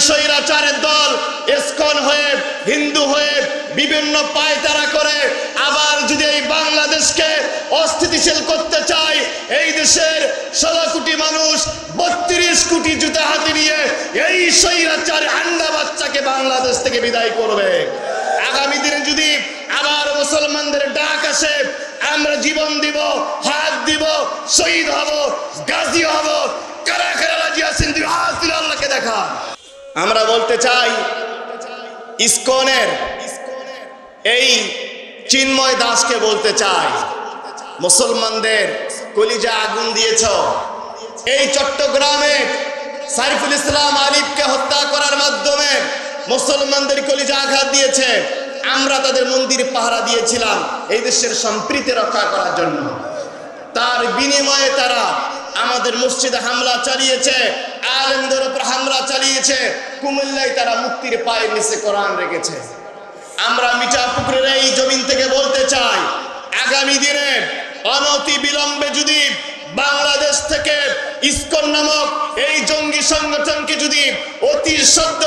স্বৈরাচারের দল ইসকন হয়ে হিন্দু হয়ে বিভিন্ন পায়তারা করে আবার যদি এই বাংলাদেশকে অস্থিতিশীল করতে চায়, এই দেশের 16 কোটি মানুষ 32 কোটি জুতা হাতে নিয়ে এই স্বৈরাচার আন্ডা বাচ্চাকে বাংলাদেশ থেকে বিদায় করবে। আগামী দিনে যদি আবার মুসলমানদের ডাক আসে, আমরা জীবন দিব, হাত দিব, শহীদ হব, গাজী হব। কারা কারা রাজি আছেন? আল্লাহকে দেখা। আমরা বলতে চাই, ইসকনের এই চিন্ময় দাসকে বলতে চাই, মুসলমানদের কলিজা আগুন দিয়েছ। এই চট্টগ্রামে সাইফুল ইসলাম আলিফকে হত্যা করার মাধ্যমে মুসলমানদের কলিজা আঘাত দিয়েছে। আমরা তাদের মন্দির পাহারা দিয়েছিলাম এই দেশের সম্প্রীতি রক্ষা করার জন্য। তার বিনিময়ে তারা আমাদের মসজিদে হামলা চালিয়েছে, আলেমদের উপর হামলা চালিয়েছে। কুমিল্লায় তারা মুক্তির পায়ের নিচে কোরআন রেখেছে। আমরা মিঠাপুকুরের এই জমিন থেকে বলতে চাই, আগামী দিনে অনতি বিলম্বে যদি বাংলাদেশ থেকে ইসকন নামক এই জঙ্গি সংগঠনকে যদি অতি সদ্য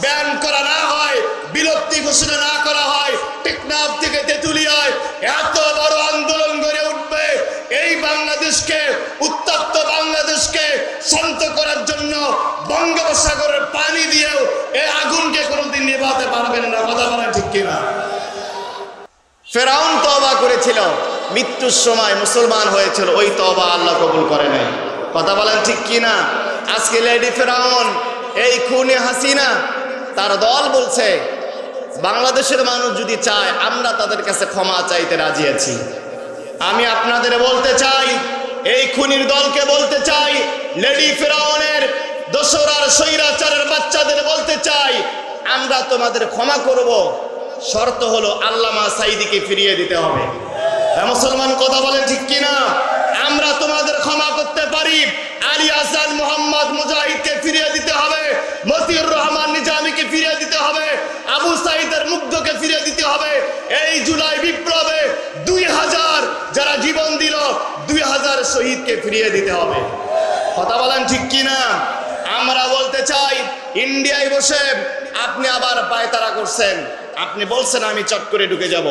ব্যান করা না হয়, বিলুপ্তি ঘোষণা না করা হয়, টেকনাফ থেকে তেঁতুলিয়ায় এত বড় আন্দোলন গড়ে উঠবে। এই বাংলাদেশকে, উত্তপ্ত বাংলাদেশকে শান্ত করার জন্য বঙ্গোপসাগরের পানি দিয়েও এই আগুনকে কোনোদিন নেভাতে পারবেন না। কথা বলেন ঠিক কিনা? ফেরাউন তওবা করেছিল, মৃত্যুর সময় মুসলমান হয়েছিল, ওই তওবা আল্লাহ কবুল করে নাই। কথা বলেন ঠিক কিনা? আজকে লেডি ফেরাউন, এই খুনি হাসিনা, তার দল বলছে বাংলাদেশের মানুষ যদি চায় আমরা তাদের কাছে ক্ষমা চাইতে রাজি আছি। আমি আপনাদের বলতে চাই, এই খুনির দলকে বলতে চাই, লেডি ফেরাউনের দোসরার স্বৈরাচারের বাচ্চাদের বলতে চাই, আমরা তোমাদের ক্ষমা করব, শর্ত হলো আল্লামা সাঈদীকে ফিরিয়ে দিতে হবে। মুসলমান কথা বলেন ঠিক কিনা? আমরা তোমাদের ক্ষমা করতে পারি, আলী হাসান মোহাম্মদ মুজাহিদকে ফিরিয়ে দিতে হবে, মতিউর রহমান নিজামীকে ফিরিয়ে দিতে হবে, আবু সাঈদের মুগ্ধকে ফিরিয়ে দিতে হবে। এই জুলাই বিপ্লবে 2000 যারা জীবন দিল, 2000 শহীদকে ফিরিয়ে দিতে হবে। কথা বলেন ঠিক কিনা? আমরা বলতে চাই, ইন্ডিয়ায় বসে আপনি আবার পায়তারা করছেন, আপনি বলছেন আমি চট করে ঢুকে যাব।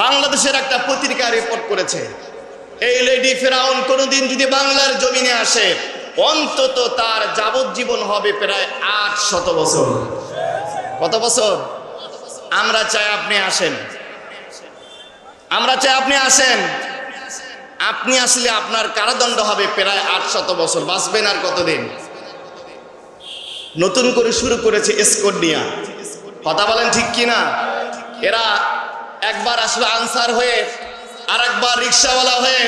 বাংলাদেশের একটা পত্রিকা রিপোর্ট করেছে, এই লেডি ফেরাউন কোনোদিন যদি বাংলার জমিনে আসে, অন্তত তার যাবজ্জীবন হবে প্রায় 800 বছর। কত বছর? আমরা চাই আপনি আসেন, আমরা চাই আপনি আসেন। আপনি আসলে আপনার কারাদণ্ড হবে প্রায় 800 বছর। বাঁচবেন আর কতদিন? নতুন করে শুরু করেছে এসকর্ট নিয়া। কথা বলেন ঠিক কিনা? এরা একবার আসবে আনসার হয়ে, আর একবার রিক্সাওয়ালা হয়ে,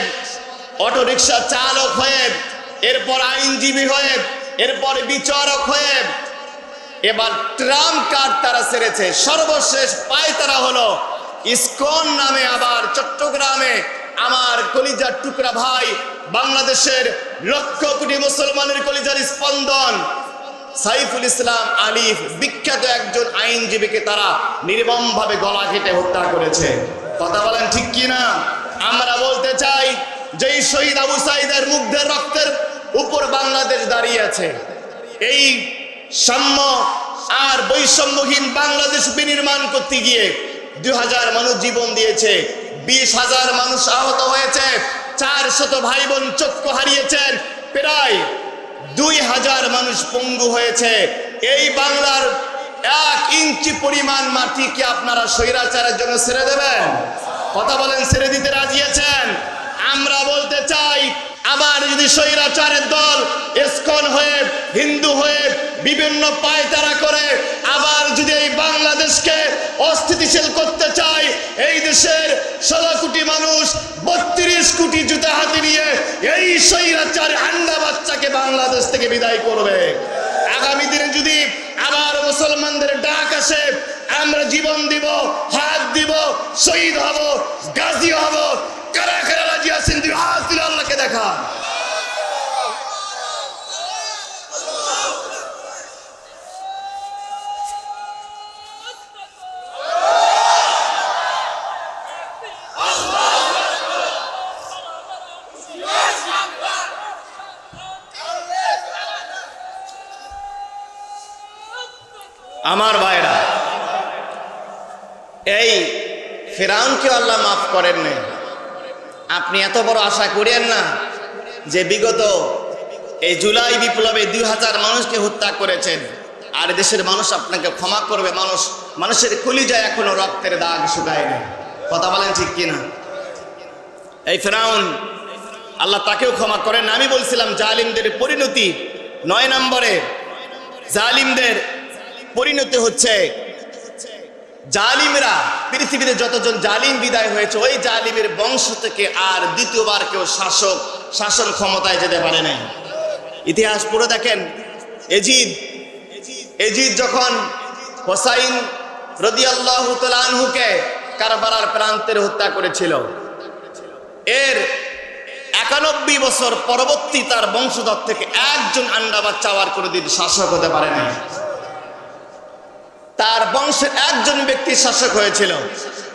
অটো রিক্সা চালক হয়ে, এরপর আইনজীবী হয়ে, এরপর বিচারক হয়ে, এবার ট্রাম কার্ড তারা ছেড়েছে। সর্বশেষ পায়তারা হলো ইসকন নামে আবার চট্টগ্রামে আমার কলিজার টুকরা ভাই, বাংলাদেশের লক্ষ কোটি মুসলমানের কলিজার স্পন্দন সাইফুল ইসলাম আলিফ, বিখ্যাত একজন আইনজীবীকে তারা নির্মমভাবে গলা কেটে হত্যা করেছে। কথা বলেন ঠিক কিনা? আমরা বলতে চাই, যেই শহীদ আবু সাঈদের মুগ্ধের রক্তের উপর বাংলাদেশ দাঁড়িয়ে আছে, এই সাম্য আর বৈষম্যহীন বাংলাদেশ বিনির্মাণ করতে গিয়ে 2000 মানুষ জীবন দিয়েছে, 20,000 মানুষ আহত হয়েছে, 400 ভাই বোন চক্ষু হারিয়েছেন, প্রায় 2000 মানুষ পঙ্গু হয়েছে। এই বাংলার 1 ইঞ্চি পরিমাণ মাটি কি আপনারা স্বৈরাচারের জন্য ছেড়ে দেবেন? কথা বলেন, ছেড়ে দিতে রাজি আছেন? আমরা বলতে চাই, আবার যদি স্বৈরাচারের দল ইসকন হয়ে হিন্দু হয়ে বিভিন্ন পায়তারা করে আবার যদি এই বাংলাদেশকে অস্থিতিশীল করতে চায়, এই দেশের 16 কোটি মানুষ 32 কোটি জুতা হাতে নিয়ে এই স্বৈরাচার আন্ডা বাচ্চাকে বাংলাদেশ থেকে বিদায় করবে। আগামী দিনে যদি আবার মুসলমানদের ডাক আসে, আমরা জীবন দিব, হাত দিব, শহীদ হব, গাজী হব। কারা কারা রাজি আছেন? আল্লাহকে দেখা। আমার ভাইরা, এই ফিরআউনকে আল্লাহ মাফ করেন নাই। আপনি এত বড় আশা করেন না যে বিগত এই জুলাই বিপ্লবে 2000 মানুষকে হত্যা করেছেন আর দেশের মানুষ আপনাকে ক্ষমা করবে। মানুষের কলিজায় এখনো রক্তের দাগ শুকায় না। কথা বলেন ঠিক কিনা? এই ফিরআউন আল্লাহ তাকেও ক্ষমা করেন। আমি বলছিলাম জালিমদের পরিণতি 9 নম্বরে, জালিমদের পরিণতি হচ্ছে জালিমরা, পৃথিবীতে যতজন জালিম বিদায় হয়েছে ওই জালিমের বংশ থেকে আর দ্বিতীয়বার কেউ শাসন ক্ষমতায় যেতে পারে নাই। ইতিহাস পড়ে দেখেন, এজিদ যখন হোসাইন রাদিয়াল্লাহু তাআলা আনহুকে কারবালার প্রান্তের হত্যা করেছিল, এর 91 বছর পরবর্তী তার বংশধর থেকে একজন আন্ডা বাচ্চা আর কোনোদিন শাসক হতে পারে নাই। তার বংশের একজন ব্যক্তি শাসক হয়েছিল,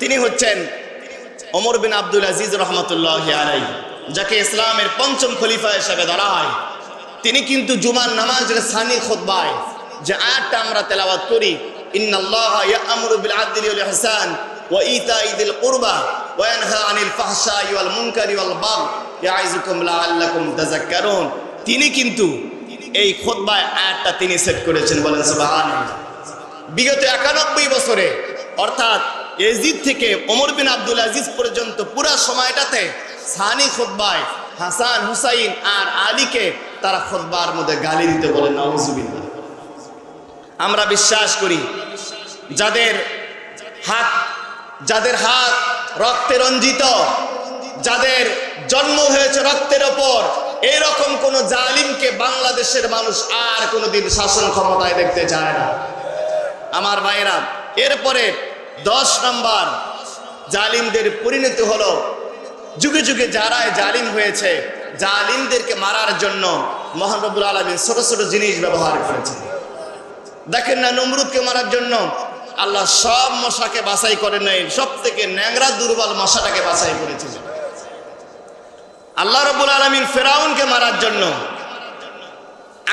তিনি হচ্ছেন ওমর বিন আব্দুল আজিজ রহমতুল্লাহি আলাইহি, যাকে ইসলামের ৫ম খলিফা হিসেবে ধরা হয়। তিনি কিন্তু জুমার নামাজের সানি খুতবায় যে আয়াতটা আমরা তেলাওয়াত করি, ইন্নাল্লাহা ইয়া'মুরু বিল আদলি ওয়াল ইহসান ওয়া ইতাই যিল কুরবা ওয়া ইয়ানহা আনিল ফাহশাই ওয়াল মুনকারি ওয়াল বাগই ইয়াইযুকুম লাআল্লাকুম তাযাক্কারুন, তিনি কিন্তু এই খুতবায় আয়াতটা তিনি সেট করেছেন। বলেন সুবহানাল্লাহ। বিগত 91 বছরে, অর্থাৎ এজিদ থেকে ওমর বিন আব্দুল আজিজ পর্যন্ত পুরা সময়টাতে সানি খুতবায় হাসান, হুসাইন আর আলীকে তারা খুতবার মধ্যে গালি দিতে বলেন। নাউজুবিল্লাহ। আমরা বিশ্বাস করি যাদের হাত রক্তে রঞ্জিত, যাদের জন্ম হয়েছে রক্তের ওপর, এরকম কোন জালিমকে বাংলাদেশের মানুষ আর কোনোদিন শাসন ক্ষমতায় দেখতে চায় না। আমার ভাইরা, এরপরে 10 নম্বর জালিমদের পরিণতি হলো, যুগে যুগে যারা জালিম হয়েছে, জালিমদেরকে মারার জন্য মহান রব্বুল আলামিন ছোট ছোট জিনিস ব্যবহার করেছেন। দেখেন না, নমরুদকে মারার জন্য আল্লাহ সব মশাকে বাছাই করেন নাই, সব থেকে ন্যাংরা দুর্বল মশাটাকে বাছাই করেছিলেন। আল্লাহ রব্বুল আলামিন ফিরআউনকে মারার জন্য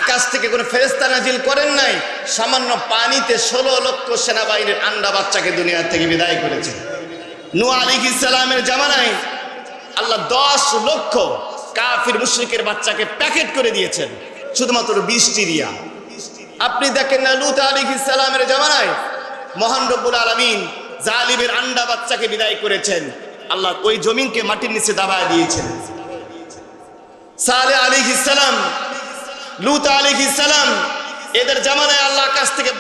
আকাশ থেকে কোনো ফেরেশতা নাজিল করেন নাই, সামান্য পানিতে 16 লক্ষ সেনাবাহিনীর আন্ডা বাচ্চাকে দুনিয়া থেকে বিদায় করেছেন। নূহ আলাইহিস সালামের জামানায় আল্লাহ 10 লক্ষ কাফির মুশরিকের বাচ্চাকে প্যাকেট করে দিয়েছেন শুধুমাত্র 20টি দিয়া। আপনি দেখেন না, লূত আলাইহিস সালামের জামানায় মহান রব্বুল আলামিন জালিমের আন্ডা বাচ্চাকে বিদায় করেছেন। আল্লাহ ওই জমিনকে মাটির নিচে দাবায় দিয়েছেন। সালেহ আলাইহিস সালাম, লূত আলাইহিস সালাম, এদের জামানায় আল্লাহ আকাশ থেকে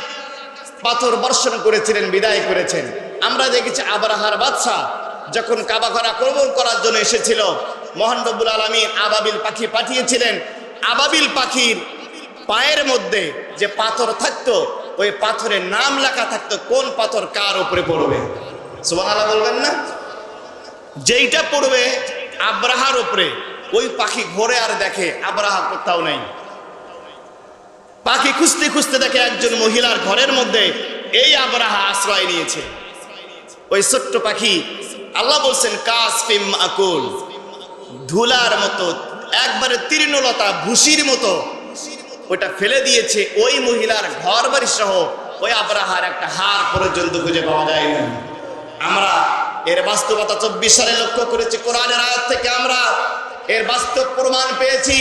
পাথর বর্ষণ করেছিলেন, বিদায় করেছেন। আমরা দেখেছি আবরাহার বাদশা যখন কাবা ঘর আক্রমণ করার জন্য এসেছিল, মহান রব্বুল আলামিন আবাবিল পাখি পাঠিয়েছিলেন। আবাবিল পাখির পায়ের মধ্যে যে পাথর থাকতো, ওই পাথরের নাম লেখা থাকতো কোন পাথর কার উপরে পড়বে। সুবহানাল্লাহ বলবেন না? যেইটা পড়বে আবরাহার উপরে, ওই পাখি ঘোরে আর দেখে আবরাহা কোথাও নাই। পাখি খুঁজতে খুঁজতে দেখে একজন মহিলার ঘরের মধ্যে এই আবরাহা আশ্রয় নিয়েছে। ওই ছোট্ট পাখি, আল্লাহ বলছেন কাসফিম মাকুল, ধুলার মতো, একবারে তৃণলতা ভুসির মতো, ওটা ফেলে দিয়েছে। ওই মহিলার ঘর বাড়ি সহ ওই আবরাহার একটা হাড় পর্যন্ত খুঁজে পাওয়া যায় না। আমরা এর বাস্তবতা 24 সালে লক্ষ্য করেছি। কোরআনের আয়াত থেকে আমরা এর বাস্তব প্রমাণ পেয়েছি।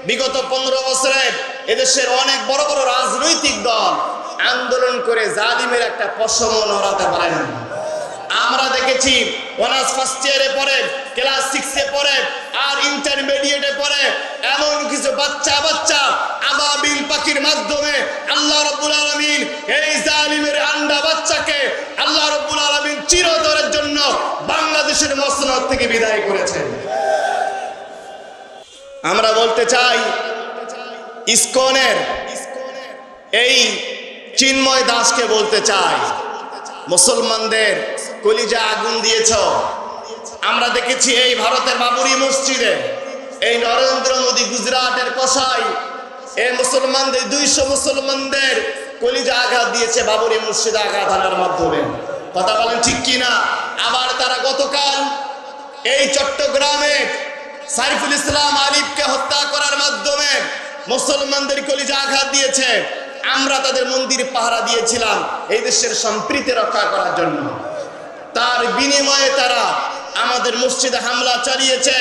বিগত 15 বছরে এদেশের অনেক বড় বড় রাজনৈতিক দল আন্দোলন করে জালিমের একটা পশম নড়াতে পারে না। আমরা দেখেছি অনার্স ফার্স্ট ইয়ারে পড়ে, ক্লাস 6-এ পড়ে আর ইন্টারমিডিয়েটে পড়ে এমন কিছু বাচ্চা আবাবিল পাখির মাধ্যমে আল্লাহ রাব্বুল আলামিন এই জালিমের আন্ডা বাচ্চাকে আল্লাহ রাব্বুল আলামিন চিরতরের জন্য বাংলাদেশের মসনদ থেকে বিদায় করেছেন। আমরা বলতে চাই, ইসকনের এই চিন্ময় দাসকে বলতে চাই, মুসলমানদের কলিজা আগুন দিয়েছ। আমরা দেখেছি এই ভারতের বাবরি মসজিদে এই নরেন্দ্র মোদী গুজরাটের কসাই এই মুসলমানদের 200 মুসলমানদের কলিজা আঘাত দিয়েছে বাবরি মসজিদে আঘাত হানার মাধ্যমে। কথা বলেন ঠিক কিনা? আবার তারা গতকাল এই চট্টগ্রামে সাইফুল ইসলাম আলিফকে হত্যা করার মাধ্যমে মুসলমানদের কলিজা আঘাত দিয়েছে। আমরা তাদের মন্দির পাহারা দিয়েছিলাম এই দেশের সম্প্রীতি রক্ষা করার জন্য। তার বিনিময়ে তারা আমাদের মসজিদে হামলা চালিয়েছে,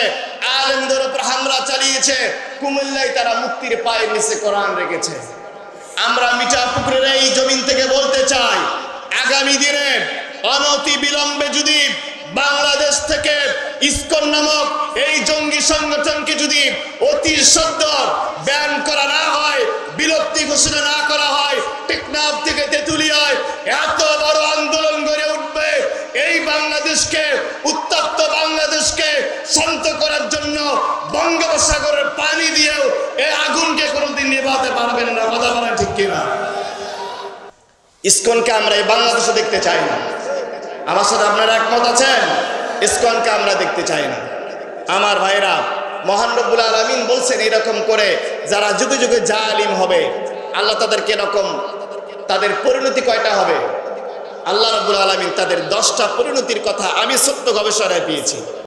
আলেমদের উপর হামলা চালিয়েছে। কুমিল্লায় তারা মুক্তির পায়ের নিচে কোরআন রেখেছে। আমরা মিঠাপুকুরের এই জমিন থেকে বলতে চাই, আগামী দিনে অনতি বিলম্বে যদি বাংলাদেশ থেকে ইসকন নামক এই জঙ্গি সংগঠনকে যদি অতি সদ্য ব্যান করা না হয়, বিলুপ্তি ঘোষণা না করা হয়, টেকনাফ থেকে তেঁতুলিয়ায় এত বড় আন্দোলন গড়ে উঠবে। এই বাংলাদেশকে, উত্তপ্ত বাংলাদেশকে শান্ত করার জন্য বঙ্গোপসাগরের পানি দিয়েও এই আগুনকে কোনোদিন নেভাতে পারবেন না। কথা বলেন ঠিক কিনা? ইসকনকে আমরা এই বাংলাদেশে দেখতে চাই না। আমার সাথে আপনারা একমত আছেন? ইসকনকে আমরা দেখতে চাই না। আমার ভাইরা, মহান রব্বুল আলামিন বলছেন এরকম করে যারা যুগে যুগে জালিম হবে, আল্লাহ তাদেরকে এরকম, তাদের পরিণতি কয়টা হবে? আল্লাহ রব্বুল আলামিন তাদের 10টা পরিণতির কথা আমি সত্য গবেষণায় পেয়েছি।